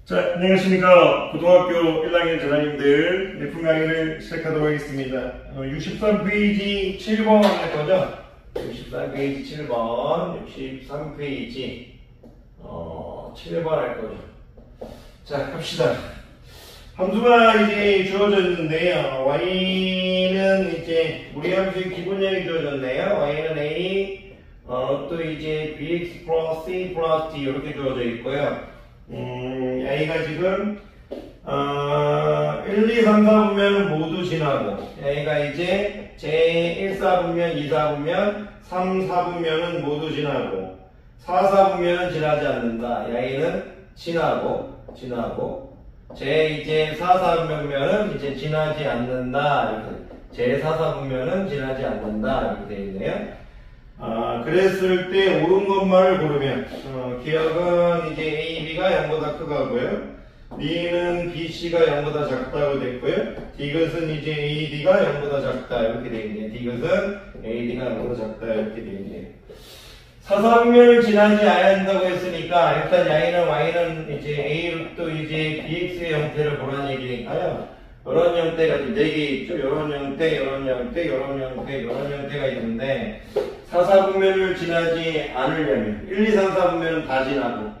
자, 안녕하십니까. 고등학교 1학년 전학님들 내품 강의를 시작하도록 하겠습니다. 63페이지 7번 할 거죠? 63페이지 7번, 63페이지 7번 할 거죠. 자, 갑시다. 함수가 이제 주어져 있는데요. y는 이제 우리 함수의 기본형이 주어졌네요. y는 a, 또 이제 bx 플러스 c 플러스 d 이렇게 주어져 있고요. A가 지금 1, 2, 3, 4분면은 모두 지나고 A가 이제 제1사분면, 2사분면, 3, 4분면은 모두 지나고 4, 4분면은 지나지 않는다. A는 지나고 제 이제 4, 4분면은 이제 지나지 않는다. 이렇게 제 4, 4분면은 지나지 않는다. 이렇게 되어 있네요. 그랬을 때 옳은 것만을 고르면 기억은 이제 A, B가 0보다 크다고요. B는 B, C가 0보다 작다고 됐고요. D것은 이제 A, D가 0보다 작다 이렇게 되어 있네요. D것은 A, D가 0보다 작다 이렇게 되어 있네요. 사사분면을 지나지 않아야 한다고 했으니까 일단 Y는 이제 A로 또 이제 BX의 형태를 보라는 얘기니까요. 이런 형태가 4개 있죠. 이런 형태, 이런 형태, 이런 형태, 이런 형태가 있는데 4, 4분면을 지나지 않으려면 1, 2, 3, 4분면은 다 지나고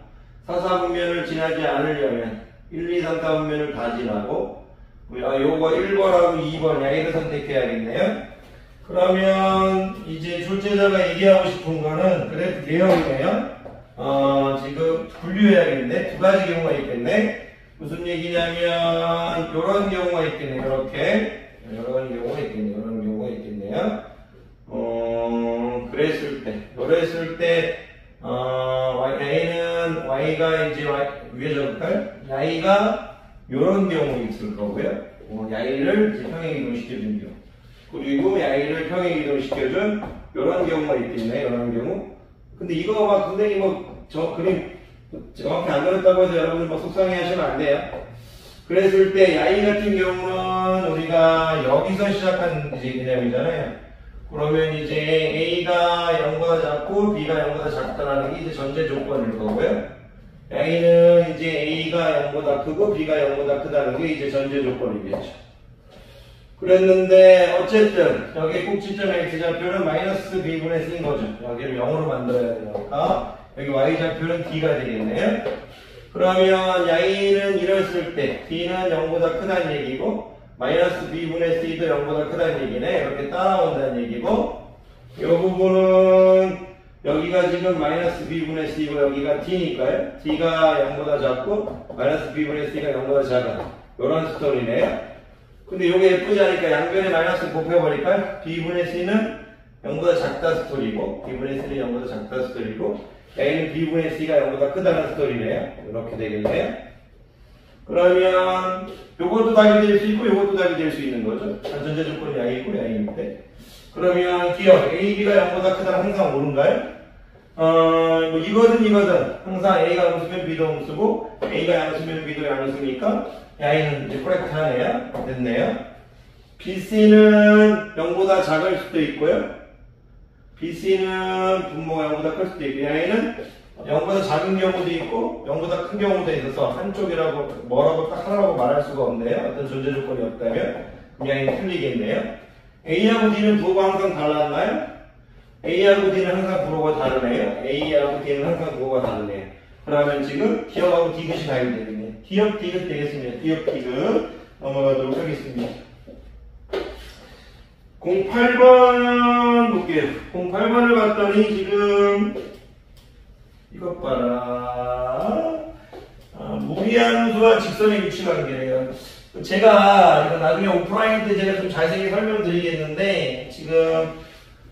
4, 4분면을 지나지 않으려면 1, 2, 3, 4분면을 다 지나고 요거 1번하고 2번 A를 선택해야겠네요. 그러면 이제 출제자가 얘기하고 싶은 거는 그래프 개형이네요. 지금 분류해야겠는데 두 가지 경우가 있겠네. 무슨 얘기냐면 이런 경우가 있겠네요. 이렇게 이런 경우가 있겠네요. 이런 경우가 있겠네요. 그랬을 때 A는 Y가 이제 위에 적을까요? Y가 이런 경우 있을 거고요. Y를 이제 평행 이동시켜준 경우. 그리고 Y를 평행 이동시켜준 이런 경우가 있겠네요. 이런 경우. 근데 이거 막 선생님 저 그림 정확히 안 그렸다고 해서 여러분들 속상해 하시면 안 돼요. 그랬을 때 Y 같은 경우는 우리가 여기서 시작한 이제 개념이잖아요. 그러면 이제 A가 0보다 작고 B가 0보다 작다라는 게 이제 전제 조건일 거고요. Y는 이제 A가 0보다 크고 B가 0보다 크다는 게 이제 전제 조건이겠죠. 그랬는데 어쨌든 여기 꼭지점 X좌표는 마이너스 B분의 C인 거죠. 여기를 0으로 만들어야 되니까 여기 Y좌표는 D가 되겠네요. 그러면 Y는 이랬을 때 D는 0보다 크다는 얘기고 마이너스 B분의 C도 0보다 크다는 얘기네. 이렇게 따라온다는 얘기고 이 부분은 여기가 지금 마이너스 B분의 C고 여기가 D니까요. D가 0보다 작고 마이너스 B분의 C가 0보다 작아. 이런 스토리네요. 근데 이게 예쁘지 않으니까 양변에 마이너스 곱해버릴까요? B분의 C는 0보다 작다 스토리고 B분의 C는 0보다 작다 스토리고 A는 B분의 C가 0보다 크다는 스토리네요. 이렇게 되겠네요. 그러면 요것도 답이 될 수 있고 요것도 답이 될 수 있는 거죠. 전제 조건이 Y이고 Y인데 그러면 기억 A, B가 0보다 크다는 항상 옳은가요? 이거든 항상 A가 음수면 B도 음수고 A가 양수면 B도 양수니까 Y는 이제 코렉트하네요. 됐네요. BC는 0보다 작을 수도 있고요. BC는 분모가 0보다 클 수도 있고 Y는 0보다 작은 경우도 있고 0보다 큰 경우도 있어서 한쪽이라고 뭐라고 딱 하나라고 말할 수가 없네요. 어떤 존재 조건이 없다면 그냥 틀리겠네요. A하고 D는 부호가 항상 달랐나요? A하고 D는 항상 부호가 다르네요. A하고 D는 항상 부호가 다르네요. 그러면 지금 기억하고 디귿이 가야 되겠네요. 기억 디귿 되겠습니다. 기억 디귿 넘어가도록 하겠습니다. 08번 볼게요. 08번을 봤더니 지금 이것 봐라. 무리함수와 직선의 위치 관계래요. 제가 이거 나중에 오프라인 때 제가 좀 자세히 설명드리겠는데 지금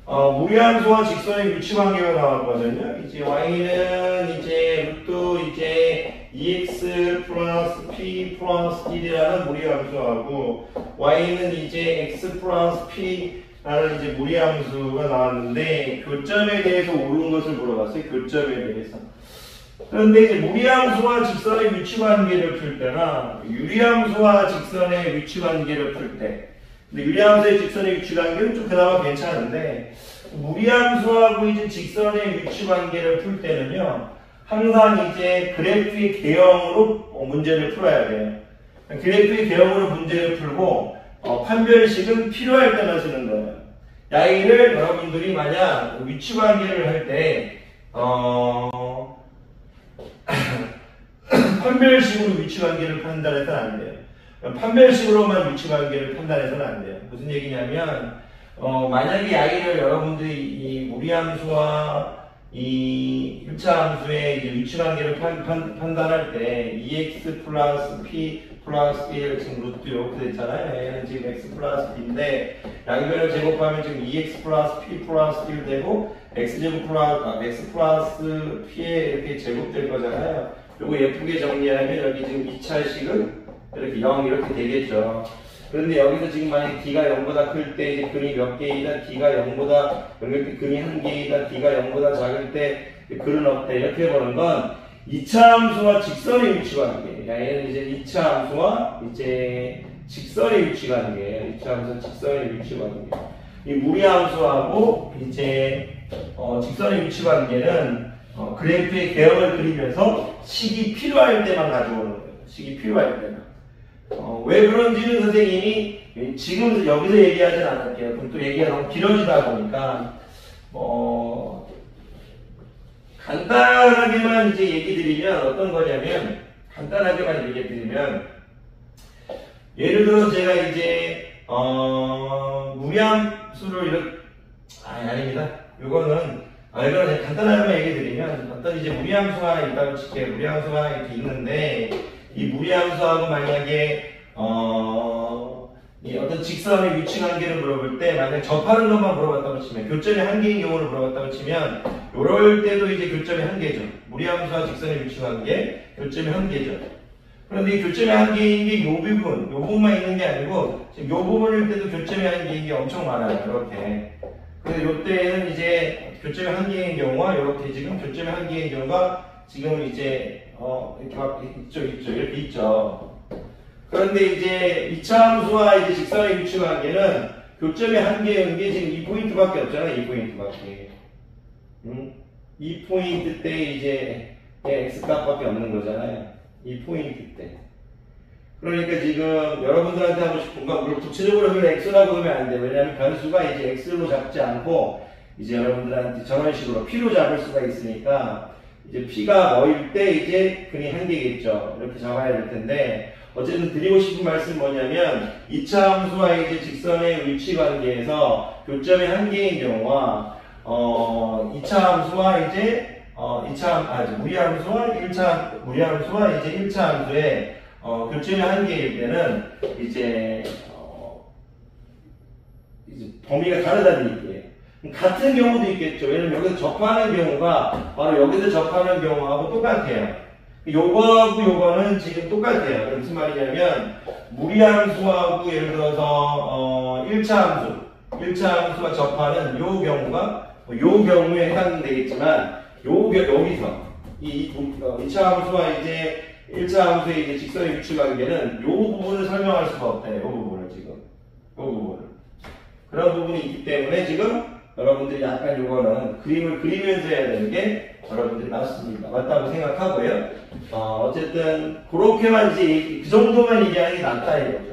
무리함수와 직선의 위치 관계가 나왔거든요. 이제 Y는 이제 루트 이제 EX 플러스 P 플러스 D라는 무리함수하고 Y는 이제 X 플러스 P 라는 이제 무리함수가 나왔는데 교점에 대해서 옳은 것을 물어봤어요. 교점에 대해서. 그런데 이제 무리함수와 직선의 위치 관계를 풀 때나 유리함수와 직선의 위치 관계를 풀 때 근데 유리함수의 직선의 위치 관계는 좀 그나마 괜찮은데 무리함수하고 이제 직선의 위치 관계를 풀 때는요 항상 이제 그래프의 개형으로 문제를 풀어야 돼요. 그래프의 개형으로 문제를 풀고 판별식은 필요할 때만 쓰는 거예요. 야이를 여러분들이 만약 위치관계를 할 때 판별식으로 위치관계를 판단해서는 안 돼요. 판별식으로만 위치관계를 판단해서는 안 돼요. 무슨 얘기냐면 만약에 야이를 여러분들이 이 무리함수와 이 1차 함수의 이제 위치관계를 판단할 때 EX 플러스 P 플러스 1 지금 루트 이렇게 됐잖아요. 얘는 지금 X 플러스 B인데 양변을 제곱하면 지금 EX 플러스 P 플러스 1 되고 X 플러스 P에 이렇게 제곱될 거잖아요. 요거 예쁘게 정리하면 여기 지금 2차식은 이렇게 0 이렇게 되겠죠. 그런데 여기서 지금 만약 D가 0보다 클 때 이제 근이 몇 개이다, D가 0보다 이렇게 근이 1개이다, D가 0보다 작을 때 근은 없다 이렇게 보는 건 2차 함수와 직선의 위치관계. 얘는 이제 2차 함수와 이제 직선의 위치관계예요. 2차 함수와 직선의 위치관계. 이 무리함수하고 이제 직선의 위치관계는 그래프의 개형을 그리면서 식이 필요할 때만 가져오는 거예요. 식이 필요할 때만. 왜 그런지는 선생님이 지금 여기서 얘기하진 않을게요. 그럼 또 얘기가 너무 길어지다 보니까 간단하게만 이제 얘기 드리면 어떤 거냐면 간단하게만 얘기 드리면 예를 들어 제가 이제 무리함수를 이렇게 아닙니다. 이거는 이거는 간단하게만 얘기 드리면 어떤 이제 무리함수가 있다고 칠게요. 무리함수가 이렇게 있는데 이 무리함수하고 만약에 이 어떤 직선의 위치관계를 물어볼 때 만약 접하는 것만 물어봤다고 치면 교점이 한 개인 경우를 물어봤다고 치면 요럴 때도 이제 교점이 한 개죠. 무리함수와 직선의 위치관계 교점이 한 개죠. 그런데 이 교점이 한 개인 게 요 부분만 있는 게 아니고 지금 요 부분일 때도 교점이 한 개인 게 엄청 많아요. 이렇게. 근데 요때는 이제 교점이 한 개인 경우와 이렇게 지금 교점이 한 개인 경우가 지금 이제 이렇게 막 있죠 이렇게 있죠. 그런데 이제 2차 함수와 이제 직선의 위치관계는 교점이 한 개인 게 지금 2포인트밖에 없잖아요. 2포인트밖에. 2포인트 때 이제 x값밖에 없는 거잖아요. 2포인트 때. 그러니까 지금 여러분들한테 하고 싶은 건 물론 구체적으로 하면 x라고 하면 안 돼요. 왜냐하면 변수가 이제 x로 잡지 않고 이제 여러분들한테 저런 식으로 p로 잡을 수가 있으니까 이제 p가 뭐일 때 이제 근이 한 개겠죠. 이렇게 잡아야 될 텐데 어쨌든 드리고 싶은 말씀은 뭐냐면 2차 함수와 이제 직선의 위치 관계에서 교점이 한 개인 경우와 2차 함수와 이제 무리함수와 이제 1차 함수의 교점이 한 개일 때는 이제 범위가 다르다는 얘기예요. 같은 경우도 있겠죠. 왜냐면 여기서 접하는 경우가 바로 여기서 접하는 경우하고 똑같아요. 요거하고 요거는 지금 똑같아요. 무슨 말이냐면 무리함수하고 예를 들어서 1차 함수가 접하는 요 경우가 요 경우에 해당되겠지만 여기서 이 2차 함수와 이제 1차 함수의 이제 직선의 위치 관계는 요 부분을 설명할 수가 없다. 요 부분을 지금 요 부분을 그런 부분이 있기 때문에 지금 여러분들이 약간 요거는 그림을 그리면서 해야 되는 게 여러분들이 맞다고 생각하고요. 어쨌든 그렇게만 이제 그 정도만 얘기하는 게 낫다 이거죠.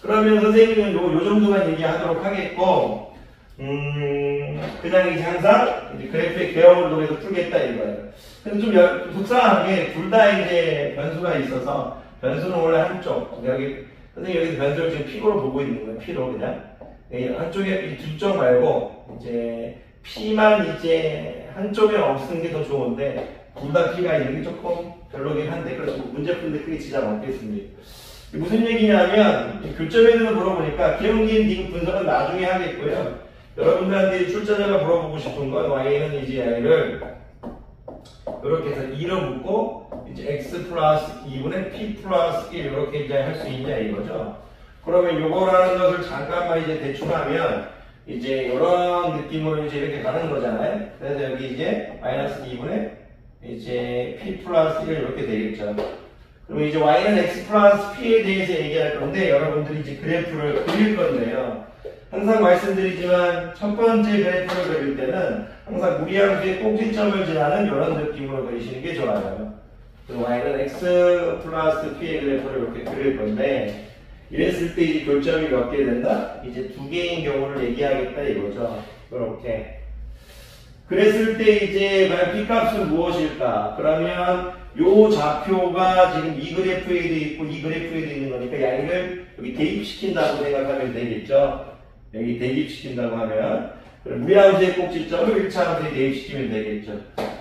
그러면 선생님은 요 정도만 얘기하도록 하겠고 그냥 이제 항상 이제 그래프의 개형을 통해서 풀겠다 이거예요. 근데 좀 속상하게 둘 다 이제 변수가 있어서 변수는 원래 한쪽 여기 선생님 여기서 변수를 지금 P로 보고 있는 거예요. P로 그냥 한쪽에 두 쪽 말고 이제 P만 이제 한쪽에 없는 게 더 좋은데 둘 다 P가 있는 게 조금 별로긴 한데 그래서 문제 푸는데 크게 지장 없겠습니다. 무슨 얘기냐면 교점에 대해서 물어보니까 기형기인 디귿 분석은 나중에 하겠고요. 여러분들한테 출제자가 물어보고 싶은 건 y는 이제 y를 이렇게 해서 2로 묶고 이제 x 플러스 2분의 p 플러스 1 이렇게 이제 할 수 있냐 이거죠. 그러면 요거라는 것을 잠깐만 이제 대충하면 이제 이런 느낌으로 이제 이렇게 가는 거잖아요. 그래서 여기 이제 마이너스 2분의 이제 p 플러스 1 이렇게 되겠죠. 그리고 이제 y는 x 플러스 p에 대해서 얘기할 건데 여러분들이 이제 그래프를 그릴 건데요. 항상 말씀드리지만 첫 번째 그래프를 그릴 때는 항상 무리함수의 꼭지점을 지나는 이런 느낌으로 그리시는 게 좋아요. 그리고 y는 x 플러스 p의 그래프를 이렇게 그릴 건데 이랬을 때 이제 교점이 몇 개 된다? 이제 두 개인 경우를 얘기하겠다 이거죠. 이렇게. 그랬을 때 이제 과연 P값은 무엇일까? 그러면 요 좌표가 지금 이 그래프에도 있고 이 그래프에도 있는 거니까 양을 여기 대입시킨다고 생각하면 되겠죠. 여기 대입시킨다고 하면 무리함수의 꼭지점을 1차 함수에 대입시키면 되겠죠.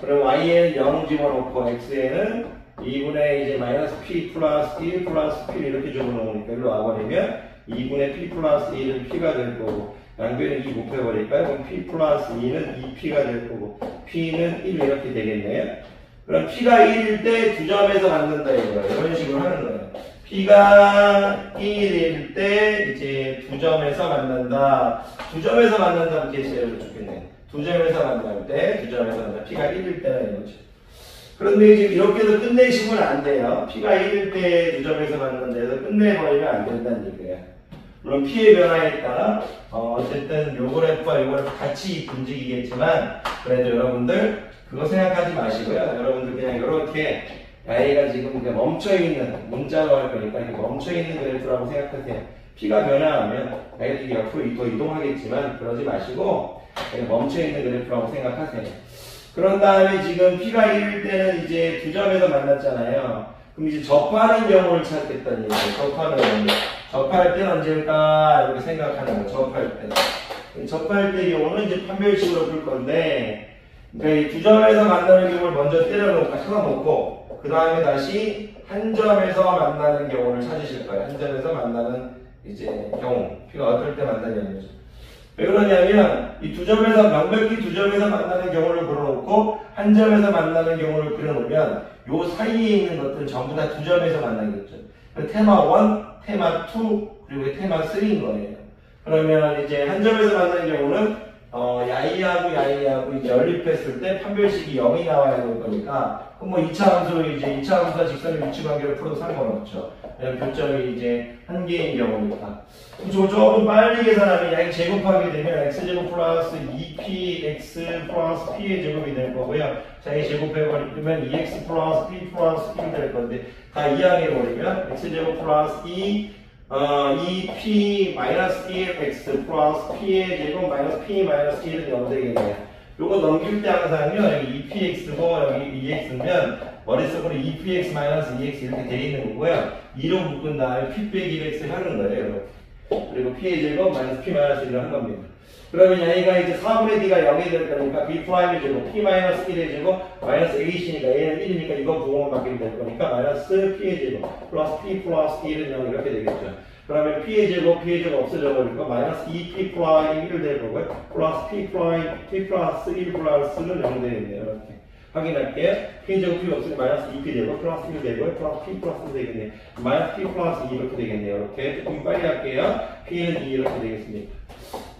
그럼 y에는 0 집어넣고 x에는 2분의 이제 마이너스 p 플러스 1 플러스 p 이렇게 적어놓으니까 일로 와버리면 2분의 p 플러스 1은 p가 될 거고 양변에 2 곱해버릴까요? 그럼 p 플러스 2는 2p가 될 거고 p는 1 이렇게 되겠네요. 그럼 p가 1일 때 두 점에서 만든다 이거예요. 이런 식으로 하는 거예요. p가 1일 때 이제 두 점에서 만난다. 두 점에서 만난다고 계시해도 좋겠네. 두 점에서 만날 때, 두 점에서 만난다. p가 1일 때는 이거죠. 그런데 이제 이렇게 해서 끝내시면 안 돼요. p가 1일 때 두 점에서 만난 데서 끝내버리면 안 된다는 얘기예요. 물론 p의 변화에 따라 어쨌든 요 그래프와 요 그래프 같이 움직이겠지만 그래도 여러분들 그거 생각하지 마시고요. 여러분들 그냥 이렇게 A가 지금 멈춰있는 문자로 할 거니까 이렇게 멈춰있는 그래프라고 생각하세요. p가 변화하면 A가 옆으로 더 이동하겠지만 그러지 마시고 그냥 멈춰있는 그래프라고 생각하세요. 그런 다음에 지금 p가 1일 때는 이제 두 점에서 만났잖아요. 그럼 이제 접하는 경우를 찾겠다는 얘기예요. 접할 때는 언제일까? 이렇게 생각하는 거예요. 접할 때. 접할 때 경우는 이제 판별식으로 풀 건데, 그러니까 이 두 점에서 만나는 경우를 먼저 때려놓고, 쳐놓고, 그 다음에 다시 한 점에서 만나는 경우를 찾으실 거예요. 한 점에서 만나는 이제 경우. p가 어떨 때 만나냐는 거죠. 왜 그러냐면, 이 두 점에서, 명백히 두 점에서 만나는 경우를 그려놓고, 한 점에서 만나는 경우를 그려놓으면, 요 사이에 있는 것들은 전부 다 두 점에서 만나겠죠. 테마 1, 테마 2, 그리고 테마 3인 거예요. 그러면 이제 한 점에서 만나는 경우는 야이하고 이제 연립했을 때 판별식이 0이 나와야 될 거니까 그럼 뭐 2차 함수 이제 2차 함수와 직선의 위치 관계를 풀어도 상관없죠. 왜냐면 교점이 이제 한 개인 경우니까. 조금 빨리 계산하면 양이 제곱하게 되면 x제곱 플러스 2p x 플러스 p의 제곱이 될 거고요. 자, 이 제곱해버리면 2x 플러스 p 플러스 1이 될 건데 다 이항해버리면 x제곱 플러스 2p 마이너스 1x 플러스 p의 제곱 마이너스 p 마이너스 1은 0 되겠네요. 요거 넘길 때 항상요, 여기 2px고 여기 2x면 머릿속으로 2px 마이너스 2x 이렇게 돼 있는 거고요. 2로 묶은 다음에 p 빼기 1x 하는 거예요. 이렇게. 그리고 p의 제곱 마이너스 p 마이너스 1을 한 겁니다. 그러면 여기가 이제 4분의 d가 0이 될 거니까 b 프라임의 제곱 p 마이너스 1의 제곱 마이너스 a이니까 얘는 1이니까 이거 부호만 바뀌게 될 거니까 마이너스 p의 제곱 플러스 p 플러스 1은 0 이렇게 되겠죠. 그러면 p의 제곱 없어져 버리고 마이너스 2p 프라임 1 될 거고요. 플러스 p 프라임 p 플러스 1 플러스는 0 되겠네요. 이렇게 확인할게요. p의 제곱 p 없으니 마이너스 2p 제곱 플러스 1 되고요. 플러스 p 플러스 1 되겠네요. 마이너스 p 플러스 2 이렇게 되겠네요. 이렇게 조금 빨리 할게요. p는 2 이렇게 되겠습니다.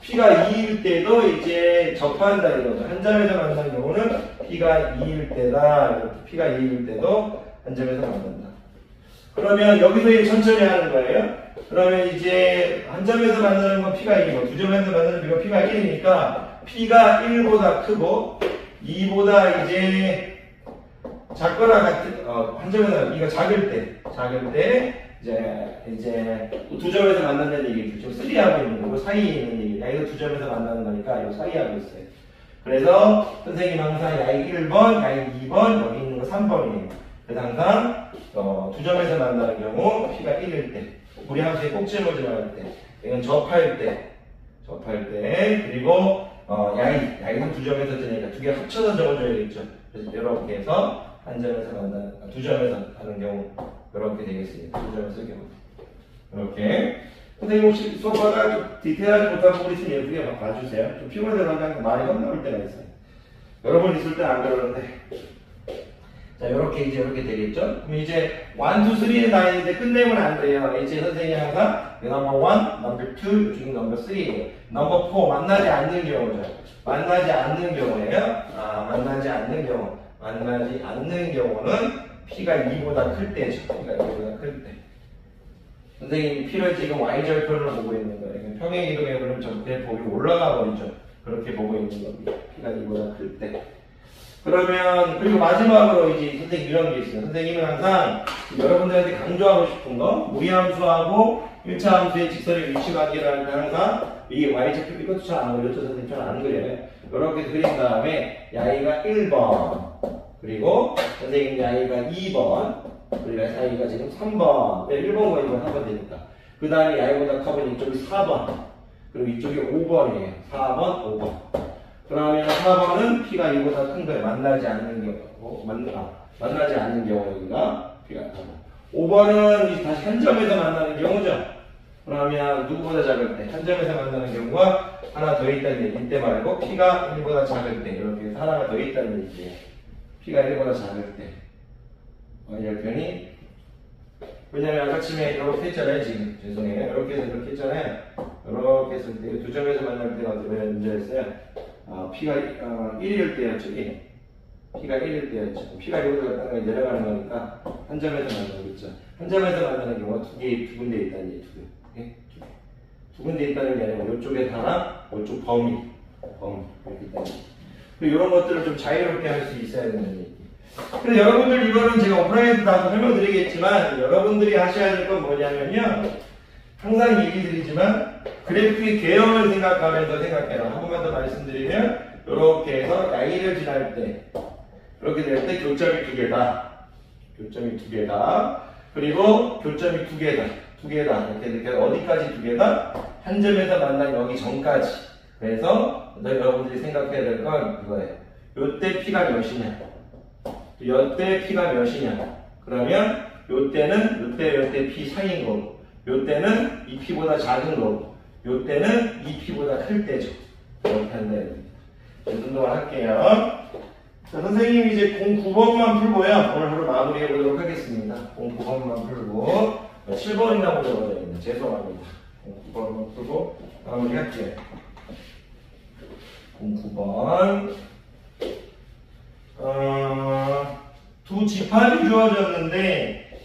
p가 2일 때도 이제 접한다 이거죠. 한 점에서 만나는 경우는 p가 2일 때다. 이렇게 p가 2일 때도 한 점에서 만난다. 그러면 여기서 이제 천천히 하는 거예요. 그러면 이제 한 점에서 만나는 건 p가 1이고 두 점에서 만나는 건 p가 1이니까 p가 1보다 크고 2보다 이제 작거나 같은 한 점에서 이거 작을 때 이제 두 점에서 만난다는 얘기죠. 지금 3하고 있는 거고 사이에 있는 얘기. 이거 두 점에서 만나는 거니까 이거 사이하고 있어요. 그래서 선생님 항상 야이 1번, 야이 2번, 여기 있는 거 3번이에요. 그래서 항상 두 점에서 만나는 경우 p가 1일 때, 우리 함수의 꼭지점을 정할 때, 이건 접할 때, 그리고 야이는 두 점에서 뜨니까 두 개 합쳐서 적어줘야겠죠. 그래서 이렇게 해서 한 점에서 만나는, 두 점에서 하는 경우 이렇게 되겠습니다. 두 점에서 경우 이렇게. 선생님 혹시 수업하다 좀 디테일하지 못한 부분 있으면 예쁘게 봐주세요. 좀 피곤해서 항상 말이 헛나올 때가 있어요. 여러 번 있을 때 안 그러는데. 자, 이렇게 되겠죠? 그럼 이제 1, 2, 3는 다 있는데 끝내면 안 돼요. 이제 선생님이 항상 넘버 1, 넘버 2, 중에 넘버 3예요. 넘버 4, 만나지 않는 경우죠. 만나지 않는 경우예요. 만나지 않는 경우는 P가 2보다 클 때죠. P가 2보다 클 때. 선생님이 P를 지금 Y절편으로 보고 있는 거예요. 평행 이동해 버리면 저 그래프가 올라가 버리죠. 그렇게 보고 있는 겁니다. P가 2보다 클 때. 그러면 그리고 마지막으로 이제 선생님 이런 게 있어요. 선생님은 항상 여러분들한테 강조하고 싶은 거 무리함수하고 1차 함수의 직선의 위치 관계를 할 때 항상 이게 Y좌표 이것도 잘 안 그려요. 선생님 잘 안 그려요. 이렇게 그린 다음에 야이가 1번 그리고 선생님 야이가 2번 그리고 야이가 지금 3번 1번과 2번 하면 되니까 그 다음에 야이보다 커본 이쪽이 4번 그리고 이쪽이 5번이에요. 4번, 5번 그러면 4번은 P가 2보다 큰 거예요. 만나지 않는 경우 만나지 않는 경우 여기가 P가 5번은 다시 한 점에서 만나는 경우죠. 그러면 누구보다 작을 때 한 점에서 만나는 경우가 하나 더 있다는 얘기 이때 말고 P가 1보다 작을 때 이렇게 해서 하나가 더 있다는 얘기예요. P가 1보다 작을 때 Y절편이 왜냐면 아까쯤에 이렇게 했잖아요. 지금 죄송해요. 이렇게 해서 이렇게 했잖아요. 이렇게 했을 때 두 점에서 만날 때가 왜 문제였어요? P가 1일 때였죠. 1. P가 1일 때였죠. P가 1보다 내려가는 거니까 한 점에서 만나는 거죠. 한 점에서 만나는 경우가 두 군데 있다는 얘기. 두 군데 있다는 게 아니라 이쪽에 하나, 이쪽 범위 이렇게 있다는 얘기. 그리고 이런 것들을 좀 자유롭게 할 수 있어야 된다는 얘기. 그래서 여러분들 이거는 제가 오프라인에도 다 설명드리겠지만 여러분들이 하셔야 될 건 뭐냐면요. 항상 얘기 드리지만 그래프의 개형을 생각하면서 생각해라. 한 번만 더 말씀드리면 이렇게 해서 Y를 지날 때 이렇게 될 때 교점이 두 개다. 그리고 교점이 두 개다. 이렇게 어디까지 두 개다? 한 점에서 만난 여기 전까지. 그래서 여러분들이 생각해야 될 건 그거예요. 요때 P가 몇이냐? 요때 P가 몇이냐? 그러면 요때는 요때 P 사이인 거고 요때는 이 P보다 작은 거고 요때는 이 P보다 클 때죠. 이렇게 한다는 얘기입니다. 운동을 할게요. 자, 선생님이 이제 09번만 풀고요. 오늘 하루 마무리해 보도록 하겠습니다. 09번만 풀고 7번이라고 적어져 있네. 죄송합니다. 09번만 풀고 마무리 할게요. 09번 두 집합이 주어졌는데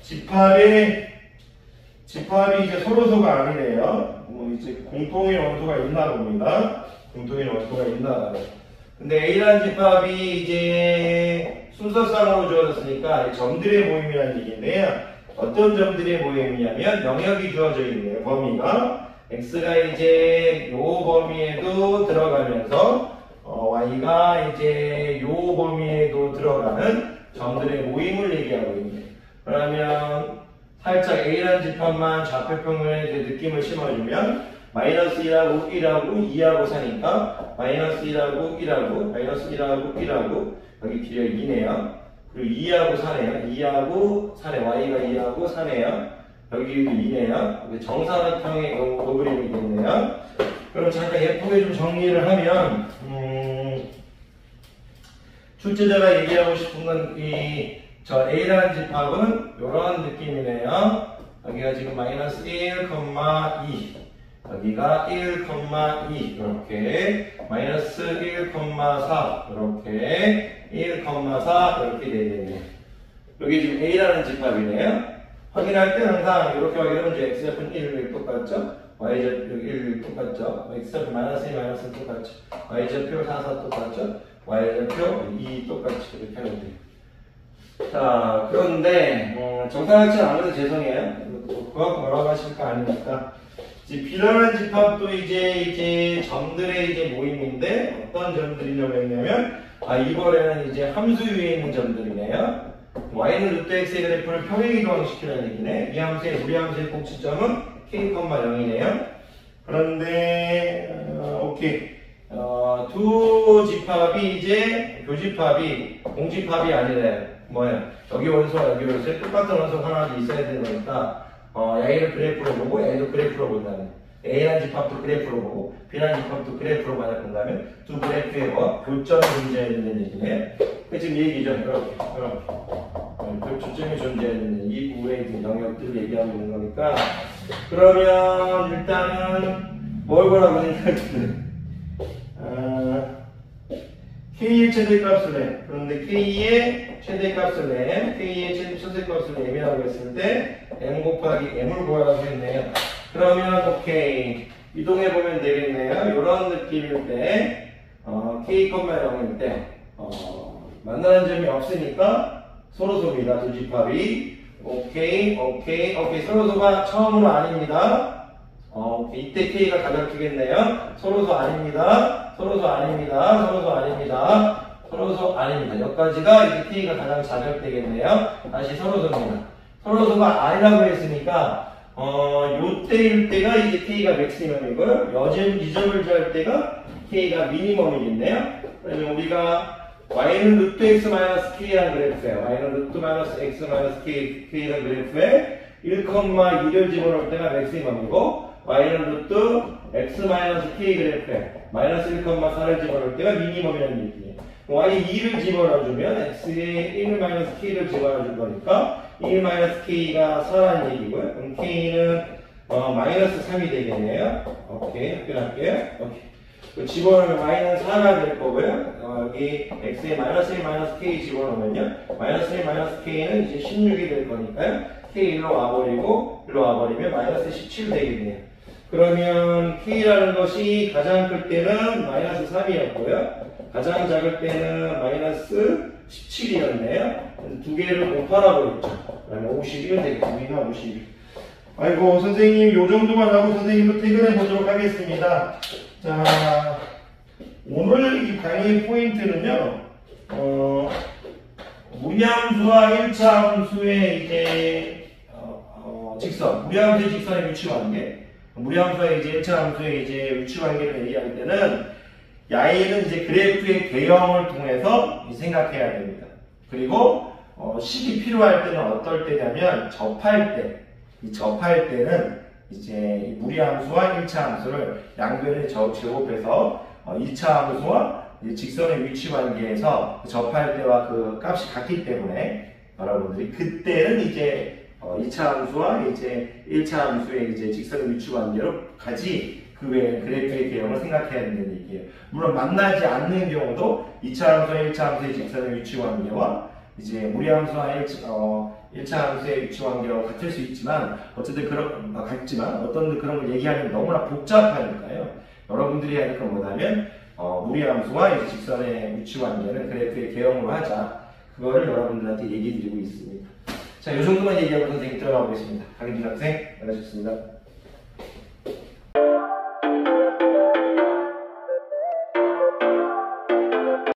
집합이 이제 서로서가 아니네요. 이제 공통의 원소가 있나 봅니다. 공통의 원소가 있나 봐요. 근데 A라는 집합이 이제 순서상으로 주어졌으니까 점들의 모임이라는 얘기인데요. 어떤 점들의 모임이냐면 영역이 주어져 있네요. 범위가 X가 이제 요 범위에도 들어가면서 Y가 이제 요 범위에도 들어가는 점들의 모임을 얘기하고 있네요. 그러면 살짝 A라는 집합만 좌표평면에 이제 느낌을 심어주면 마이너스 1하고 1하고 2하고 사니까 마이너스 1하고 1하고 마이너스 1하고 1하고 여기 뒤에 2네요. 그리고 2하고 4네요. 2하고 4네. Y가 2하고 4네요. 여기도 2네요. 정사각형의 그림이 있네요. 그럼 잠깐 예쁘게 좀 정리를 하면 출제자가 얘기하고 싶은 건 저 A라는 집합은 이런 느낌이네요. 여기가 지금 마이너스 1, 2 여기가 1,2 이렇게 마이너스 1,4 이렇게 1,4 이렇게 되겠네요. 여기 지금 A라는 집합이네요. 확인할 때 항상 이렇게 확인하면 이제 X좌표는 1 똑같죠? Y좌표 1 똑같죠? X좌표 마이너스 1 마이너스 1 똑같죠? Y좌표 4, 4 똑같죠? Y좌표 2 똑같죠? 이렇게 하면 돼요. 자, 그런데 정사각형 안 그래도 죄송해요. 그거 뭐라고 하실까 아닙니까? 이제 B라는 집합도 이제 점들의 이제 모임인데 어떤 점들이냐고 했냐면 이번에는 이제 함수 위에 있는 점들이네요. Y는 루트 X의 그래프를 평행 이동시키는 얘기네. 이 함수의 우리 함수의 공치점은 K,0이네요. 그런데 오케이. 두 집합이 이제 교집합이 공집합이 아니래요. 뭐예요? 여기 원소와 여기 원소에 똑같은 원소가 하나 있어야 되는 거니까 A를 그래프로 보고 A도 그래프로 본다면 A라는 집합도 그래프로 보고 B라는 집합도 그래프로 만약 본다면 두 그래프의 교점이 존재해야 된다는 얘기네요. 그 지금 얘기죠. 이렇게 교점이 존재해야 된다는 이 부분의 영역들을 얘기하고 있는 거니까 그러면 일단은 뭘 보라고 생각하는데 K의 최대값을 내. 그런데 K의 최대값을 내. K의 최대값을 내밀하고 했을 때 M 곱하기 M을 구하라고 했네요. 그러면 오케이. 이동해보면 되겠네요. 이런 느낌일 때 K, 0일 때 만나는 점이 없으니까 소로소입니다. 두 집합이. 오케이. 소로소가 처음으로 아닙니다. 이때 K가 가장 크겠네요. 소로소 아닙니다. 여기까지가 이제 K가 가장 작을 때겠네요. 다시 소로소입니다. 소로소가 아니라고 했으니까 요때일 때가 이제 K가 맥시멈이고요. 요즘 이 점을 잘 때가 K가 미니멈이겠네요. 그러면 우리가 y는 루트 x 마이너스 k라는 그래프예요. y는 루트 마이너스 x 마이너스 k라는 그래프에 1,2를 집어넣을 때가 맥시멈이고 y는 루트 x 마이너스 k 그래프에 마이너스 1,4를 집어넣을 때가 미니멈이라는 얘기예요. y 2를 집어넣어주면 x에 1 마이너스 k를 집어넣어줄 거니까 1 마이너스 k가 4라는 얘기고요. 그럼 k는 마이너스 3이 되겠네요. 오케이, 합격할게요. 오케이. 집어넣으면 y는 4가 될 거고요. 여기 x에 마이너스 1 마이너스 k 집어넣으면요. 마이너스 1 마이너스 k는 이제 16이 될 거니까요. k 일로 와버리면 마이너스 17 되겠네요. 그러면 k라는 것이 가장 클 때는 마이너스 3이었고요. 가장 작을 때는 마이너스 17이었네요. 두 개를 곱하라고 했죠. 그러면 51 되겠습니다. 51. 아이고, 선생님, 요 정도만 하고 선생님도 퇴근해 보도록 하겠습니다. 자, 오늘 이 강의 포인트는요, 무리함수와 1차 함수의 이제, 직선, 무리함수의 직선의 위치관계, 무리함수와 이제 1차 함수의 이제 위치관계를 얘기할 때는, 야에는 이제 그래프의 개형을 통해서 생각해야 됩니다. 그리고, 식이 필요할 때는 어떨 때냐면, 접할 때는 이제 무리함수와 1차 함수를 양변에 제곱해서 2차 함수와 직선의 위치 관계에서 접할 때와 그 값이 같기 때문에 여러분들이 그때는 이제 2차 함수와 이제 1차 함수의 이제 직선의 위치 관계로 가지 그 외에 그래프의 개형을 생각해야 된다는 얘기예요. 물론 만나지 않는 경우도 2차 함수와 1차 함수의 직선의 위치 관계와 이제 무리함수와 1차 함수의 위치 관계와 같을 수 있지만 어쨌든 같지만 어떤 그런 걸 얘기하면 너무나 복잡하니까요. 여러분들이 해야 될 건 뭐냐면 무리함수와 이제 직선의 위치 관계는 그래프의 개형으로 하자. 그거를 여러분들한테 얘기 드리고 있습니다. 자, 이 정도만 얘기하고 선생님 들어가 보겠습니다. 강인준 학생, 잘하셨습니다.